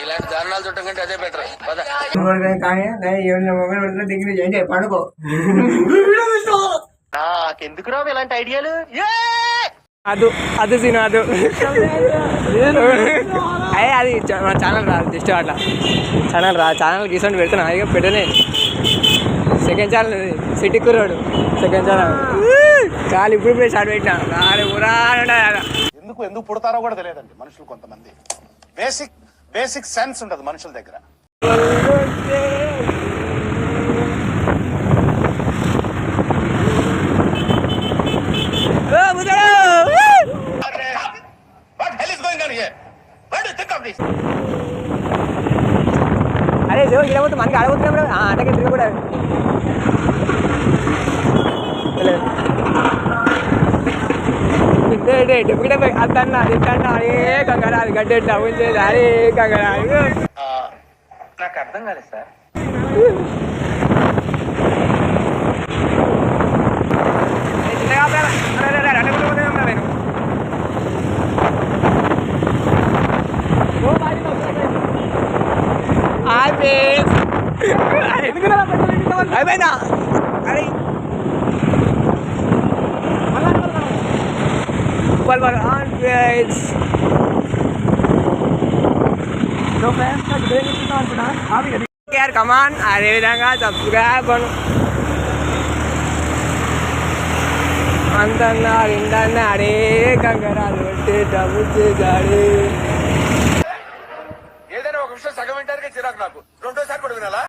ఇలాంటి దారుణాలు చుట్టం కంటే అదే బెటర్. పడుకో నాకెందుకు రావు ఇలాంటి ఐడియాలు. అది సీను అది అది మన ఛానల్ రాదు జస్ట్ అట్లా ఛానల్ గీసండి పెడుతున్నా ఇక పెట్టలే. సెకండ్ ఛానల్ సిటీ కుర్రాడు సెకండ్ ఛానల్ చాలు ఇప్పుడు స్టార్ట్ పెట్టినా ఎందుకు పుడతారో కూడా తెలియదండి మనుషులు. కొంతమంది బేసిక్ సెన్స్ ఉండదు మనుషుల దగ్గర. అరే ఇకపోతే మనకి అడగబోతున్నాం అటకే తిరగకూడదు. అద్దన్నా తిట్టన్నా అరే కంగారు గడ్డెట్టా ఉంచేది అరే కంగారు. నాకు అర్థం కాలేదు సార్. అయిపోయిందా అరే కమాన్ అదేవిధంగా సబ్స్క్రైబ్ అంతన్నా ఇంటన్నా అడే కంగారాలు పెట్టి డబ్బు చేశాడు. ఏదైనా ఒక విషయం సగం వింటానికి చిరాకు నాకు. రెండోసారి కూడా వినాలా?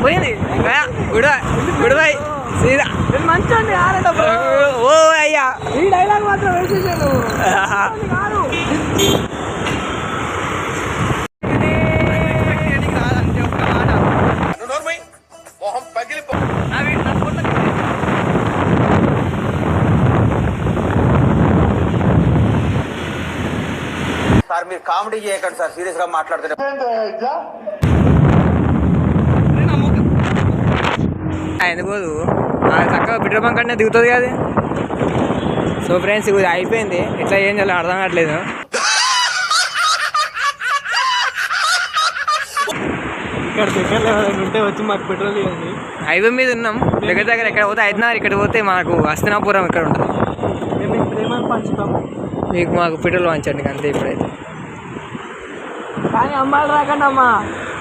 పోయింది గుడిబాయ్ సీదా మంచి ఓ అయ్యా ఈ డైలాగ్ మాత్రం వేసేసాను. మొహం పగిలిపో. సార్ మీరు కామెడీ చేయకండి సార్, సీరియస్ గా మాట్లాడుతున్నారు. ఎందుకు చక్కగా పెట్రోల్ బంక్ అంటే దిగుతుంది కదా. సో ఫ్రెండ్స్ ఇది అయిపోయింది. ఎట్లా ఏం చేయాలో అర్థం కావట్లేదు. ఉంటే వచ్చి మాకు పెట్రోల్ ఇవ్వండి. హైవే మీద ఉన్నాం. దగ్గర ఎక్కడ పోతే ఐదున్నర, ఇక్కడ పోతే మాకు హస్తినాపురం ఇక్కడ ఉంటుంది. పంచుతాము మీకు మాకు పెట్రోల్ పంచండి అంతే. ఇప్పుడైతే కానీ అమ్మాయిలు రాకండి అమ్మా,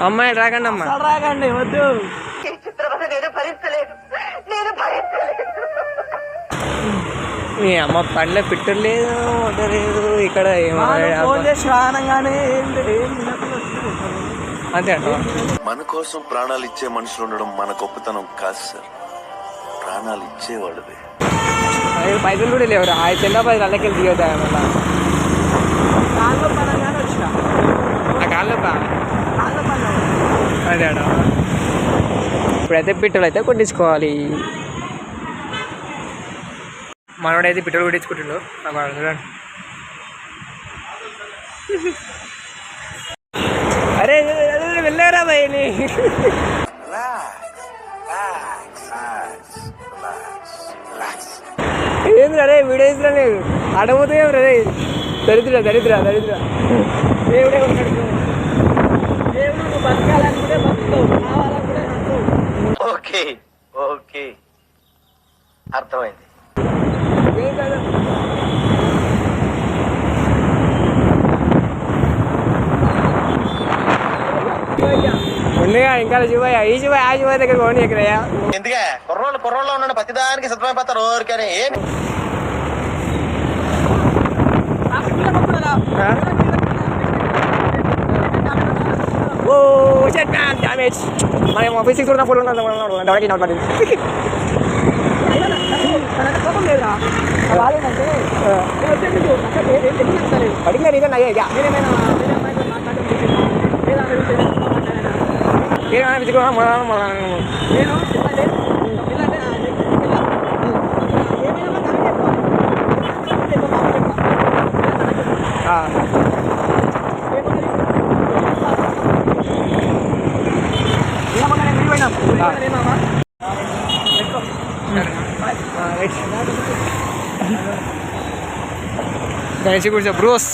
అమ్మాయిలు రాకండి అమ్మా రాకండి వద్దు. మీ అమ్మ పళ్ళ పెట్రోల్ లేదు వదలేదు ఇక్కడ అంతే అంట. మన కోసం ప్రాణాలు ఇచ్చే మనుషులు ఉండడం మన గొప్పతనం కాదు సార్, ప్రాణాలు ఇచ్చేవాళ్ళదే. పైసలు కూడా లేవురా. 5 అల్లకెళ్ళి దిగవుతా మళ్ళా అదే అడ. ఇప్పుడైతే పెట్రోల్ అయితే కొట్టించుకోవాలి. మనోడైతే పెట్రోల్ కొట్టించుకుంటుండు. చూడండి అరే వెళ్ళారా భయని. ఏంది అరే వీడియో ఇస్తున్నా లేదు అడగపోతే ఏం రే. దరిద్ర దరిద్ర దరిద్ర దేవుడే ఉన్నాడు. దేవుడు నువ్వు బతకాలనుకుంటే బతుకుతావు, కావాలనుకుంటే బతుకుతావు. ఓకే ఓకే అర్థమైంది. ఉండగా ఇంకా శివయ్య ఈ శివయ్య ఆ శివయ్య దగ్గర పోనీ ఎక్కడయ్యా. ఎందుకే కుర్రోళ్ళు ఉన్నాడు ప్రతిదానికి సిద్ధమైపోతారు. ఓరికనే ఏమి ఓ షట్ మ్యాన్ డ్యామేజ్. మనం ఫిజిక్స్ కూడా ఫోన్ ఉన్నది నోట్ అడిగిన రీజన్ అయ్యా రైట్ గణేష్ గుడిసా బ్రోస్